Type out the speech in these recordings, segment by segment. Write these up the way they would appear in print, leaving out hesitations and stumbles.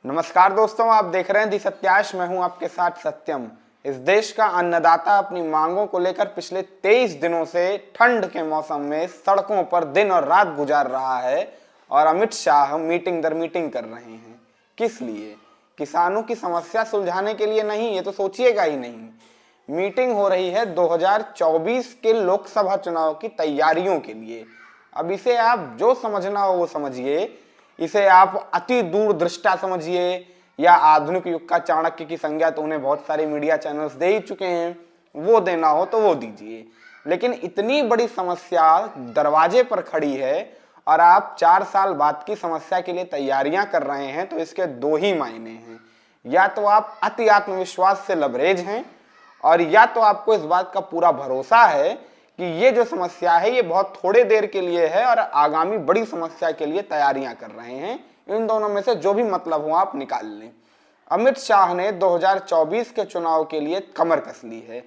नमस्कार दोस्तों, आप देख रहे हैं दी सत्याश। मैं हूं आपके साथ सत्यम। इस देश का अन्नदाता अपनी मांगों को लेकर पिछले 23 दिनों से ठंड के मौसम में सड़कों पर दिन और रात गुजार रहा है और अमित शाह मीटिंग दर मीटिंग कर रहे हैं। किस लिए? किसानों की समस्या सुलझाने के लिए नहीं, ये तो सोचिएगा ही नहीं। मीटिंग हो रही है 2024 के लोकसभा चुनाव की तैयारियों के लिए। अब इसे आप जो समझना हो वो समझिए, इसे आप अति दूरदृष्टा समझिए या आधुनिक युग का चाणक्य की संज्ञा तो उन्हें बहुत सारे मीडिया चैनल्स दे ही चुके हैं, वो देना हो तो वो दीजिए। लेकिन इतनी बड़ी समस्या दरवाजे पर खड़ी है और आप 4 साल बाद की समस्या के लिए तैयारियां कर रहे हैं, तो इसके दो ही मायने हैं। या तो आप अति आत्मविश्वास से लबरेज हैं और या तो आपको इस बात का पूरा भरोसा है कि ये जो समस्या है ये बहुत थोड़े देर के लिए है और आगामी बड़ी समस्या के लिए तैयारियां कर रहे हैं। इन दोनों में से जो भी मतलब हो आप निकाल लें। अमित शाह ने 2024 के चुनाव के लिए कमर कस ली है।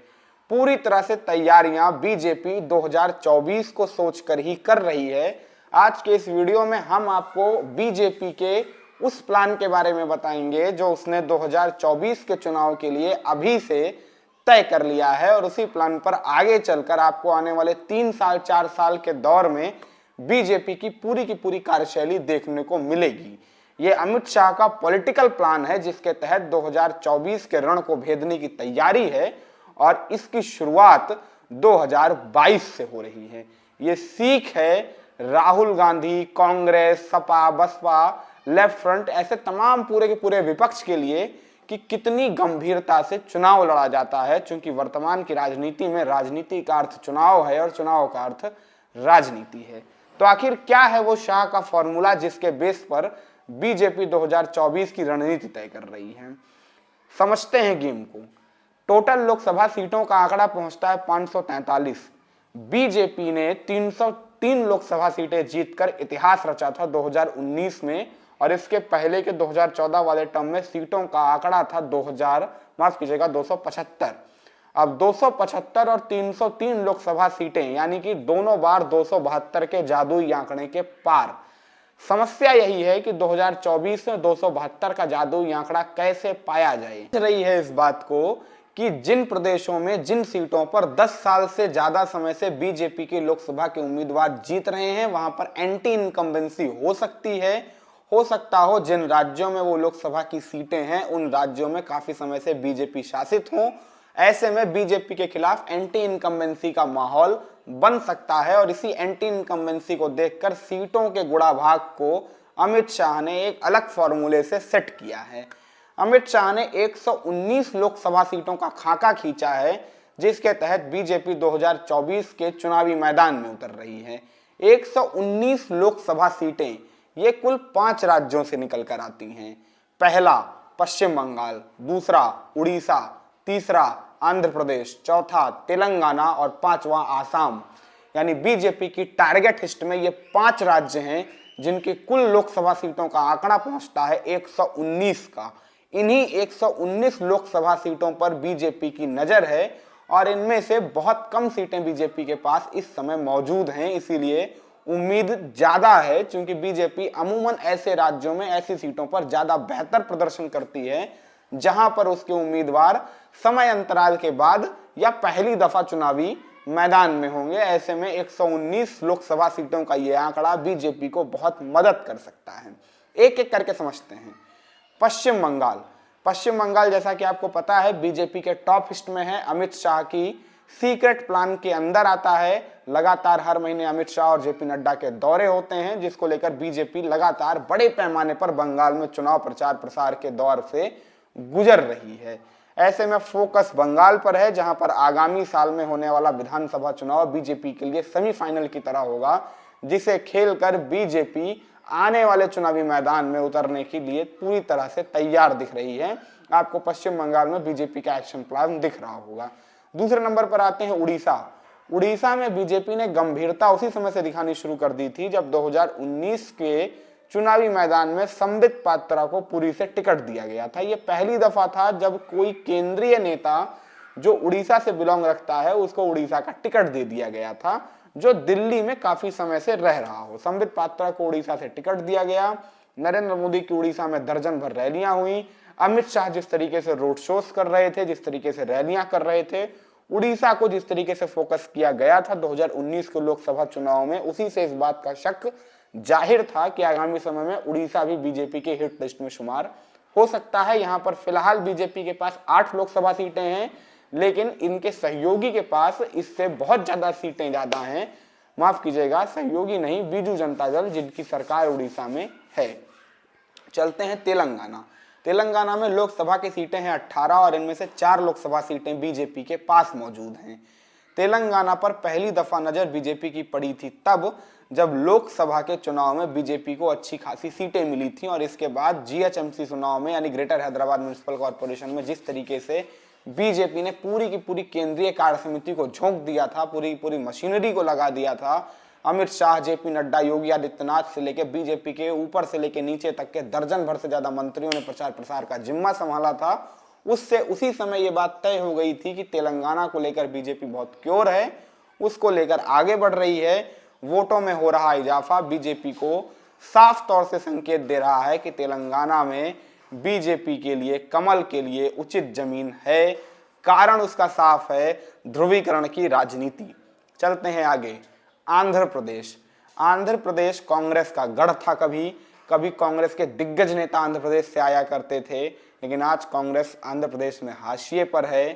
पूरी तरह से तैयारियां बीजेपी 2024 को सोचकर ही कर रही है। आज के इस वीडियो में हम आपको बीजेपी के उस प्लान के बारे में बताएंगे जो उसने 2024 के चुनाव के लिए अभी से तय कर लिया है और उसी प्लान पर आगे चलकर आपको आने वाले 3 साल 4 साल के दौर में बीजेपी की पूरी कार्यशैली देखने को मिलेगी। ये अमित शाह का पॉलिटिकल प्लान है जिसके तहत 2024 के रण को भेदने की तैयारी है और इसकी शुरुआत 2022 से हो रही है। ये सीख है राहुल गांधी, कांग्रेस, सपा, बसपा, लेफ्ट फ्रंट, ऐसे तमाम पूरे के पूरे विपक्ष के लिए कि कितनी गंभीरता से चुनाव लड़ा जाता है। क्योंकि वर्तमान की राजनीति में राजनीति का अर्थ चुनाव है और चुनाव का अर्थ राजनीति है। तो आखिर क्या है वो शाह का फॉर्मूला जिसके बेस पर बीजेपी 2024 की रणनीति तय कर रही है? समझते हैं गेम को। टोटल लोकसभा सीटों का आंकड़ा पहुंचता है 543। बीजेपी ने 303 लोकसभा सीटें जीतकर इतिहास रचा था 2019 में और इसके पहले के 2014 वाले टर्म में सीटों का आंकड़ा था 275। अब 275 और 303 लोकसभा सीटें यानी कि दोनों बार 272 के जादुई आंकड़े के पार। समस्या यही है कि 2024 में 272 का जादुई आंकड़ा कैसे पाया जाए। रही है इस बात को कि जिन प्रदेशों में जिन सीटों पर 10 साल से ज्यादा समय से बीजेपी के लोकसभा के उम्मीदवार जीत रहे हैं वहां पर एंटी इनकम्बेंसी हो सकती है। हो सकता हो जिन राज्यों में वो लोकसभा की सीटें हैं उन राज्यों में काफी समय से बीजेपी शासित हो। ऐसे में बीजेपी के खिलाफ एंटी इनकम्बेंसी का माहौल बन सकता है और इसी एंटी इनकम्बेंसी को देखकर सीटों के गुणा भाग को अमित शाह ने एक अलग फॉर्मूले से सेट किया है। अमित शाह ने 119 लोकसभा सीटों का खाका खींचा है जिसके तहत बीजेपी 2024 के चुनावी मैदान में उतर रही है। 119 लोकसभा सीटें ये कुल 5 राज्यों से निकल कर आती हैं। पहला पश्चिम बंगाल, दूसरा उड़ीसा, तीसरा आंध्र प्रदेश, चौथा तेलंगाना और 5वां आसाम। यानी बीजेपी की टारगेट लिस्ट में ये 5 राज्य हैं जिनकी कुल लोकसभा सीटों का आंकड़ा पहुंचता है 119 का। इन्हीं 119 लोकसभा सीटों पर बीजेपी की नजर है और इनमें से बहुत कम सीटें बीजेपी के पास इस समय मौजूद हैं। इसीलिए उम्मीद ज्यादा है क्योंकि बीजेपी अमूमन ऐसे राज्यों में ऐसी सीटों पर ज्यादा बेहतर प्रदर्शन करती है जहां पर उसके उम्मीदवार समय अंतराल के बाद या पहली दफा चुनावी मैदान में होंगे। ऐसे में 119 लोकसभा सीटों का यह आंकड़ा बीजेपी को बहुत मदद कर सकता है। एक एक करके समझते हैं। पश्चिम बंगाल जैसा कि आपको पता है बीजेपी के टॉप लिस्ट में है। अमित शाह की सीक्रेट प्लान के अंदर आता है। लगातार हर महीने अमित शाह और जेपी नड्डा के दौरे होते हैं जिसको लेकर बीजेपी लगातार बड़े पैमाने पर बंगाल में चुनाव प्रचार प्रसार के दौर से गुजर रही है। ऐसे में फोकस बंगाल पर है जहां पर आगामी साल में होने वाला विधानसभा चुनाव बीजेपी के लिए सेमीफाइनल की तरह होगा जिसे खेलकर बीजेपी आने वाले चुनावी मैदान में उतरने के लिए पूरी तरह से तैयार दिख रही है। आपको पश्चिम बंगाल में बीजेपी का एक्शन प्लान दिख रहा होगा। दूसरे नंबर पर आते हैं उड़ीसा में बीजेपी ने गंभीरता उसी समय से दिखानी शुरू कर दी थी जब 2019 के चुनावी मैदान में संबित पात्रा को पुरी से टिकट दिया गया था। यह पहली दफा था जब कोई केंद्रीय नेता जो उड़ीसा से बिलोंग रखता है उसको उड़ीसा का टिकट दे दिया गया था जो दिल्ली में काफी समय से रह रहा हो। संबित पात्रा को उड़ीसा से टिकट दिया गया नरेंद्र मोदी की उड़ीसा में दर्जन भर रैलियां हुई। अमित शाह जिस तरीके से रोड शोज कर रहे थे, जिस तरीके से रैलियां कर रहे थे, उड़ीसा को जिस तरीके से फोकस किया गया था 2019 के लोकसभा चुनाव में, उसी से इस बात का शक जाहिर था कि आगामी समय में उड़ीसा भी बीजेपी के हिट लिस्ट में शुमार हो सकता है। यहां पर फिलहाल बीजेपी के पास 8 लोकसभा सीटें हैं, लेकिन इनके सहयोगी के पास इससे बहुत ज्यादा सीटें ज्यादा हैं। माफ कीजिएगा, सहयोगी नहीं, बीजू जनता दल, जिनकी सरकार उड़ीसा में है। चलते हैं तेलंगाना। तेलंगाना में लोकसभा की सीटें हैं 18 और इनमें से 4 लोकसभा सीटें बीजेपी के पास मौजूद हैं। तेलंगाना पर पहली दफा नजर बीजेपी की पड़ी थी तब जब लोकसभा के चुनाव में बीजेपी को अच्छी खासी सीटें मिली थी और इसके बाद जीएचएमसी चुनाव में यानी ग्रेटर हैदराबाद म्युनिसिपल कॉर्पोरेशन में जिस तरीके से बीजेपी ने पूरी की पूरी केंद्रीय कार्य समिति को झोंक दिया था, पूरी मशीनरी को लगा दिया था। अमित शाह, जेपी नड्डा, योगी आदित्यनाथ से लेकर बीजेपी के ऊपर से लेकर नीचे तक के दर्जन भर से ज्यादा मंत्रियों ने प्रचार प्रसार का जिम्मा संभाला था। उसी समय ये बात तय हो गई थी कि तेलंगाना को लेकर बीजेपी बहुत क्योर है, उसको लेकर आगे बढ़ रही है। वोटों में हो रहा इजाफा बीजेपी को साफ तौर से संकेत दे रहा है कि तेलंगाना में बीजेपी के लिए, कमल के लिए उचित जमीन है। कारण उसका साफ है, ध्रुवीकरण की राजनीति। चलते हैं आगे। आंध्र प्रदेश। आंध्र प्रदेश कांग्रेस का गढ़ था। कभी कांग्रेस के दिग्गज नेता आंध्र प्रदेश से आया करते थे, लेकिन आज कांग्रेस आंध्र प्रदेश में हाशिए पर है।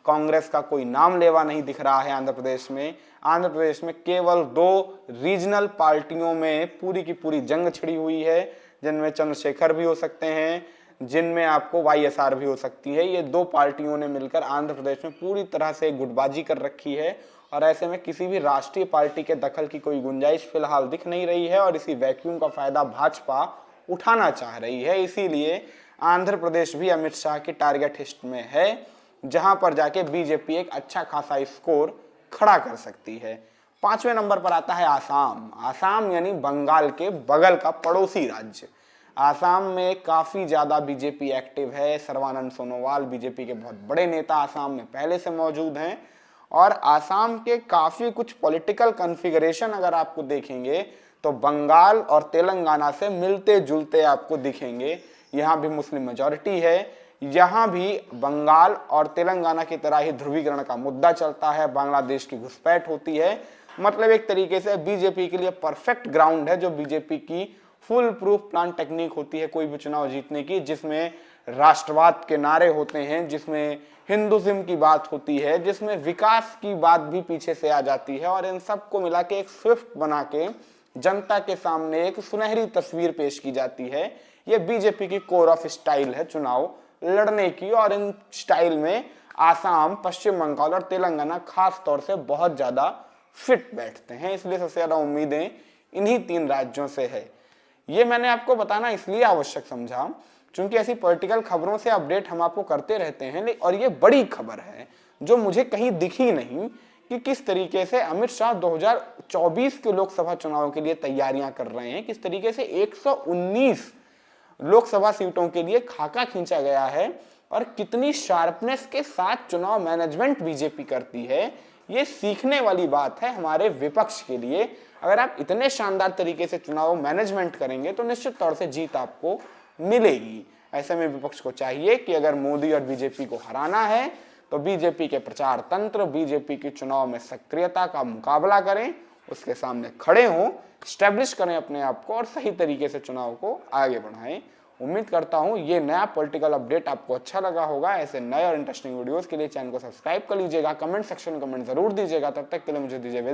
कांग्रेस का कोई नाम लेवा नहीं दिख रहा है आंध्र प्रदेश में। आंध्र प्रदेश में केवल 2 रीजनल पार्टियों में पूरी की पूरी जंग छिड़ी हुई है, जिनमें चंद्रशेखर भी हो सकते हैं, जिनमें आपको वाईएसआर भी हो सकती है। ये 2 पार्टियों ने मिलकर आंध्र प्रदेश में पूरी तरह से गुटबाजी कर रखी है और ऐसे में किसी भी राष्ट्रीय पार्टी के दखल की कोई गुंजाइश फिलहाल दिख नहीं रही है और इसी वैक्यूम का फायदा भाजपा उठाना चाह रही है। इसीलिए आंध्र प्रदेश भी अमित शाह के टारगेट लिस्ट में है, जहां पर जाके बीजेपी एक अच्छा खासा स्कोर खड़ा कर सकती है। 5वें नंबर पर आता है आसाम। आसाम यानी बंगाल के बगल का पड़ोसी राज्य। आसाम में काफी ज्यादा बीजेपी एक्टिव है। सर्बानंद सोनोवाल बीजेपी के बहुत बड़े नेता आसाम में पहले से मौजूद हैं और आसाम के काफी कुछ पॉलिटिकल कॉन्फ़िगरेशन अगर आपको देखेंगे तो बंगाल और तेलंगाना से मिलते जुलते आपको दिखेंगे। यहाँ भी मुस्लिम मेजॉरिटी है, यहाँ भी बंगाल और तेलंगाना की तरह ही ध्रुवीकरण का मुद्दा चलता है, बांग्लादेश की घुसपैठ होती है। मतलब एक तरीके से बीजेपी के लिए परफेक्ट ग्राउंड है, जो बीजेपी की फुल प्रूफ प्लान टेक्निक होती है कोई भी चुनाव जीतने की, जिसमें राष्ट्रवाद के नारे होते हैं, जिसमें हिंदुइज्म की बात होती है, जिसमें विकास की बात भी पीछे से आ जाती है और इन सबको मिला के एक स्विफ्ट बना के जनता के सामने एक सुनहरी तस्वीर पेश की जाती है। ये बीजेपी की कोर ऑफ स्टाइल है चुनाव लड़ने की और इन स्टाइल में आसाम, पश्चिम बंगाल और तेलंगाना खास तौर से बहुत ज्यादा फिट बैठते हैं। इसलिए सबसे ज्यादा उम्मीदें इन्हीं 3 राज्यों से है। ये मैंने आपको बताना इसलिए आवश्यक समझा क्योंकि ऐसी पॉलिटिकल खबरों से अपडेट हम आपको करते रहते हैं और ये बड़ी खबर है जो मुझे कहीं दिखी नहीं कि किस तरीके से अमित शाह 2024 के लोकसभा चुनाव के लिए तैयारियां कर रहे हैं, किस तरीके से 119 लोकसभा सीटों के लिए खाका खींचा गया है और कितनी शार्पनेस के साथ चुनाव मैनेजमेंट बीजेपी करती है। ये सीखने वाली बात है हमारे विपक्ष के लिए। अगर आप इतने शानदार तरीके से चुनाव मैनेजमेंट करेंगे तो निश्चित तौर से जीत आपको मिलेगी। ऐसे में विपक्ष को चाहिए कि अगर मोदी और बीजेपी को हराना है तो बीजेपी के प्रचार तंत्र, बीजेपी की चुनाव में सक्रियता का मुकाबला करें, उसके सामने खड़े हों, स्टैब्लिश करें अपने आप को और सही तरीके से चुनाव को आगे बढ़ाएं। उम्मीद करता हूं ये नया पॉलिटिकल अपडेट आपको अच्छा लगा होगा। ऐसे नए और इंटरेस्टिंग वीडियोस के लिए चैनल को सब्सक्राइब कर लीजिएगा, कमेंट सेक्शन में कमेंट जरूर दीजिएगा। तब तक के लिए मुझे दीजिए।